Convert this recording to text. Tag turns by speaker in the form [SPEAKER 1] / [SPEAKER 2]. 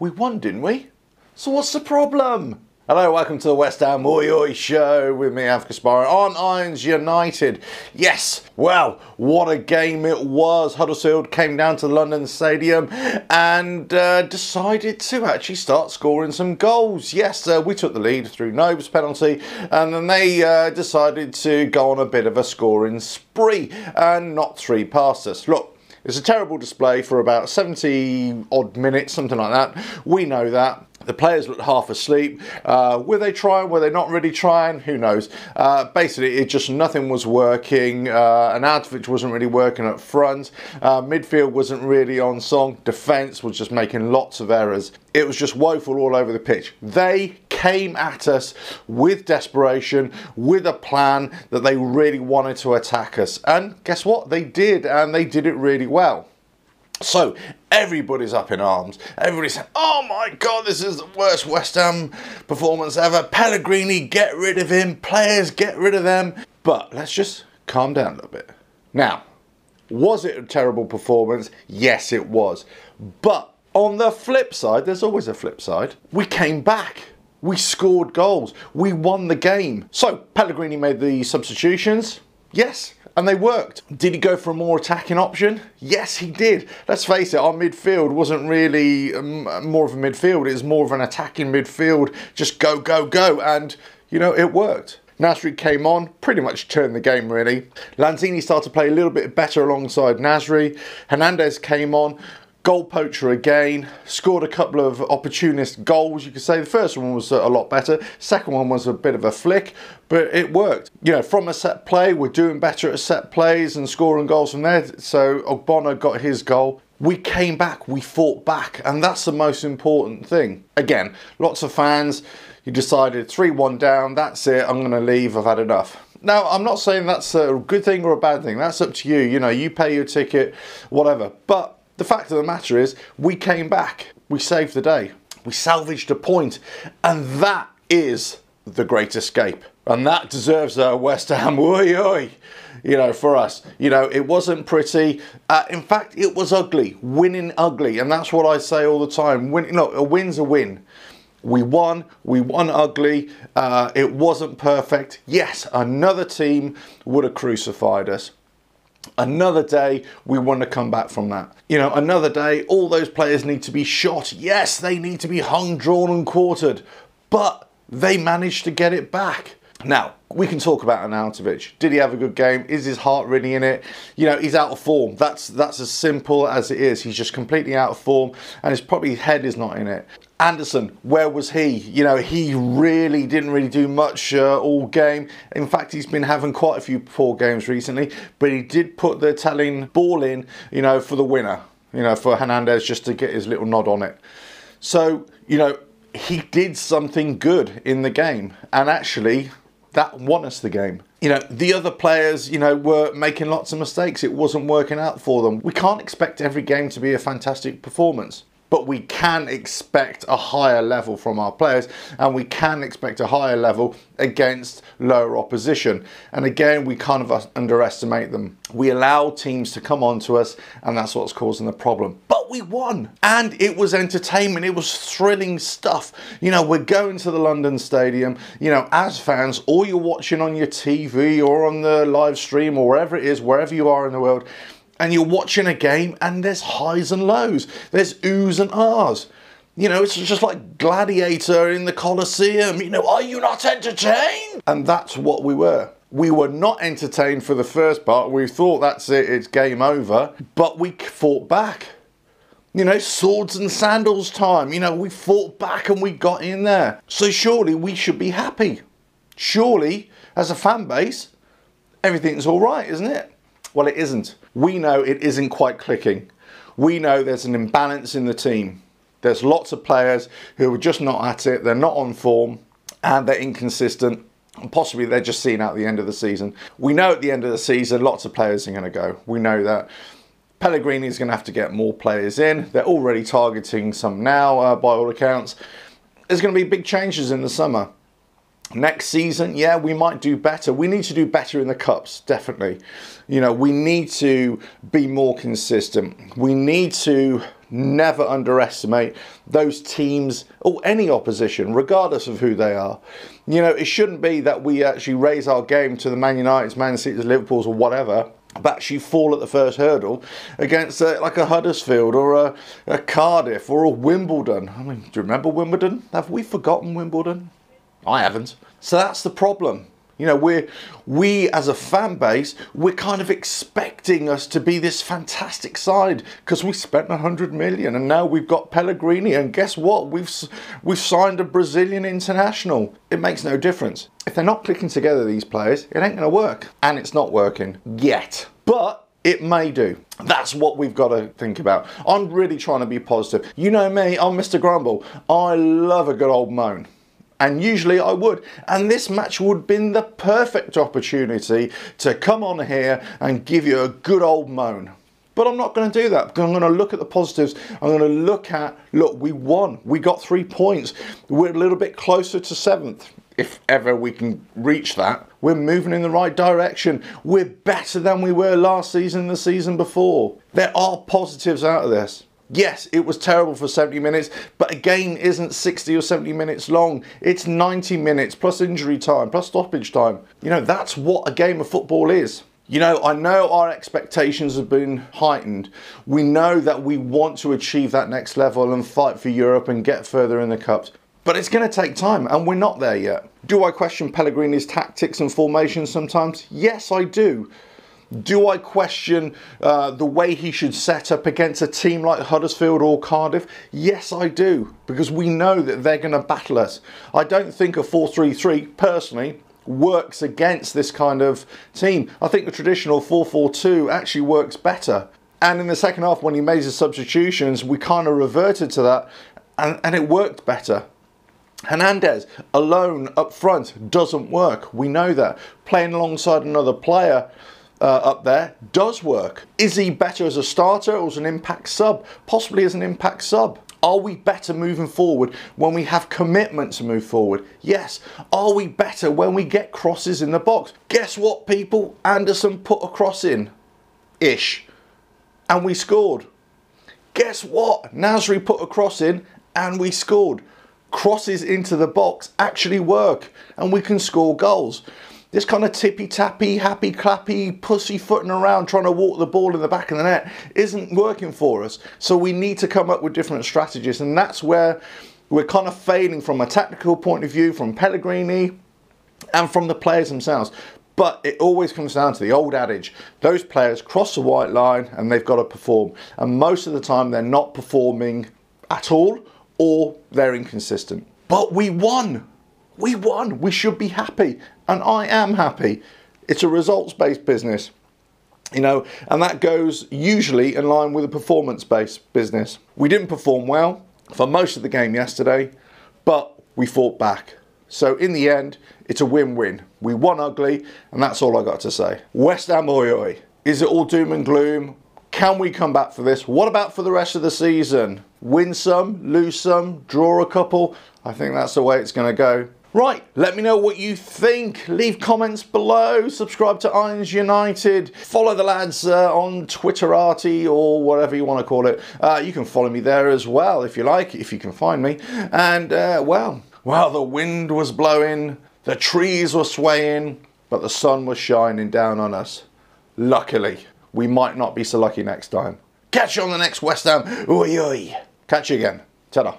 [SPEAKER 1] We won, didn't we? So what's the problem? Hello, welcome to the West Ham COYI show with me, Afkaspar, on Irons United. Yes, well, what a game it was. Huddersfield came down to the London Stadium and decided to actually start scoring some goals. Yes, we took the lead through Nobe's penalty, and then they decided to go on a bit of a scoring spree and knock three past us. Look, it's a terrible display for about 70 odd minutes, something like that. We know that. The players looked half asleep. Were they trying? Were they not really trying? Who knows? Basically, it just nothing was working. Hernandez wasn't really working up front. Midfield wasn't really on song. Defence was just making lots of errors. It was just woeful all over the pitch. They came at us with desperation, with a plan that they really wanted to attack us. And guess what? They did, and they did it really well. So everybody's up in arms. Everybody's saying, oh my God, this is the worst West Ham performance ever. Pellegrini, get rid of him. Players, get rid of them. But let's just calm down a little bit. Now, was it a terrible performance? Yes, it was. But on the flip side, there's always a flip side. We came back. We scored goals. We won the game. So Pellegrini made the substitutions. Yes. And they worked. Did he go for a more attacking option? Yes, he did. Let's face it, our midfield wasn't really more of a midfield. It was more of an attacking midfield. Just go, go, go. And, you know, it worked. Nasri came on, pretty much turned the game, really. Lanzini started to play a little bit better alongside Nasri. Hernandez came on. Goal poacher again, scored a couple of opportunist goals, you could say. The first one was a lot better. Second one was a bit of a flick, but it worked. You know, from a set play, we're doing better at set plays and scoring goals from there. So Ogbonna got his goal. We came back, we fought back, and that's the most important thing. Again, lots of fans, you decided 3-1 down, that's it, I'm going to leave, I've had enough. Now, I'm not saying that's a good thing or a bad thing. That's up to you. You know, you pay your ticket, whatever. But the fact of the matter is, we came back. We saved the day. We salvaged a point. And that is the great escape. And that deserves a West Ham oi, you know, for us. You know, it wasn't pretty. In fact, it was ugly. Winning ugly. And that's what I say all the time. Look, a win's a win. We won ugly. It wasn't perfect. Yes, another team would have crucified us. Another day, we want to come back from that. You know, another day, all those players need to be shot. Yes, they need to be hung, drawn and quartered. But they managed to get it back. Now, we can talk about Hernandez. Did he have a good game? Is his heart really in it? You know, he's out of form. That's as simple as it is. He's just completely out of form, and his head is not in it. Anderson, where was he? You know, he really didn't do much all game. In fact, he's been having quite a few poor games recently, but he did put the Italian ball in, you know, for the winner, you know, for Hernandez, just to get his little nod on it. So, you know, he did something good in the game, and actually that won us the game. You know, the other players, you know, were making lots of mistakes. It wasn't working out for them. We can't expect every game to be a fantastic performance, but we can expect a higher level from our players, and we can expect a higher level against lower opposition. And again, we kind of underestimate them. We allow teams to come on to us, and that's what's causing the problem. But we won, and it was entertainment. It was thrilling stuff. You know, we're going to the London Stadium, you know, as fans, or you're watching on your TV or on the live stream or wherever it is, wherever you are in the world, and you're watching a game and there's highs and lows. There's oohs and ahs. You know, it's just like Gladiator in the Colosseum. You know, are you not entertained? And that's what we were. We were not entertained for the first part. We thought that's it, it's game over. But we fought back. You know, swords and sandals time. You know, we fought back and we got in there. So surely we should be happy. Surely, as a fan base, everything's all right, isn't it? Well, it isn't. We know it isn't quite clicking. We know there's an imbalance in the team. There's lots of players who are just not at it. They're not on form and they're inconsistent. And possibly they're just seeing out the end of the season. We know at the end of the season, lots of players are going to go. We know that. Pellegrini is going to have to get more players in. They're already targeting some now, by all accounts. There's going to be big changes in the summer. Next season, yeah, we might do better. We need to do better in the cups, definitely. You know, we need to be more consistent. We need to never underestimate those teams or any opposition, regardless of who they are. You know, it shouldn't be that we actually raise our game to the Man Uniteds, Man Cities, Liverpools or whatever, but actually fall at the first hurdle against like a Huddersfield or a Cardiff or a Wimbledon. I mean, do you remember Wimbledon? Have we forgotten Wimbledon? I haven't. So that's the problem. You know, we as a fan base, we're kind of expecting us to be this fantastic side because we spent 100 million and now we've got Pellegrini, and guess what? We've signed a Brazilian international. It makes no difference. If they're not clicking together, these players, it ain't going to work. And it's not working yet. But it may do. That's what we've got to think about. I'm really trying to be positive. You know me, I'm Mr. Grumble. I love a good old moan. And usually I would. And this match would have been the perfect opportunity to come on here and give you a good old moan. But I'm not going to do that because I'm going to look at the positives. I'm going to look, we won. We got 3 points. We're a little bit closer to 7th. If ever we can reach that. We're moving in the right direction. We're better than we were last season and the season before. There are positives out of this. Yes, it was terrible for 70 minutes, but a game isn't 60 or 70 minutes long. It's 90 minutes plus injury time, plus stoppage time. You know, that's what a game of football is. You know, I know our expectations have been heightened. We know that we want to achieve that next level and fight for Europe and get further in the cups. But it's going to take time, and we're not there yet. Do I question Pellegrini's tactics and formations sometimes? Yes, I do. Do I question the way he should set up against a team like Huddersfield or Cardiff? Yes, I do, because we know that they're going to battle us. I don't think a 4-3-3, personally, works against this kind of team. I think the traditional 4-4-2 actually works better. And in the second half, when he made his substitutions, we kind of reverted to that, and it worked better. Hernandez alone up front doesn't work. We know that. Playing alongside another player up there does work. Is he better as a starter or as an impact sub? Possibly as an impact sub. Are we better moving forward when we have commitment to move forward? Yes. Are we better when we get crosses in the box? Guess what, people? Anderson put a cross in. Ish. And we scored. Guess what? Nasri put a cross in and we scored. Crosses into the box actually work and we can score goals. This kind of tippy-tappy, happy-clappy, pussyfooting around trying to walk the ball in the back of the net isn't working for us. So we need to come up with different strategies, and that's where we're kind of failing from a tactical point of view, from Pellegrini and from the players themselves. But it always comes down to the old adage. Those players cross the white line and they've got to perform. And most of the time they're not performing at all, or they're inconsistent. But we won. We won. We should be happy. And I am happy. It's a results-based business, you know, and that goes usually in line with a performance-based business. We didn't perform well for most of the game yesterday, but we fought back. So in the end, it's a win-win. We won ugly, and that's all I got to say. West Ham, oi oi. Is it all doom and gloom? Can we come back for this? What about for the rest of the season? Win some, lose some, draw a couple? I think that's the way it's going to go. Right, let me know what you think. Leave comments below. Subscribe to Irons United. Follow the lads on Twitterati or whatever you want to call it. You can follow me there as well if you like, if you can find me. And well, the wind was blowing, the trees were swaying, but the sun was shining down on us. Luckily, we might not be so lucky next time. Catch you on the next West Ham. Oi, oi. Catch you again. Ta-da.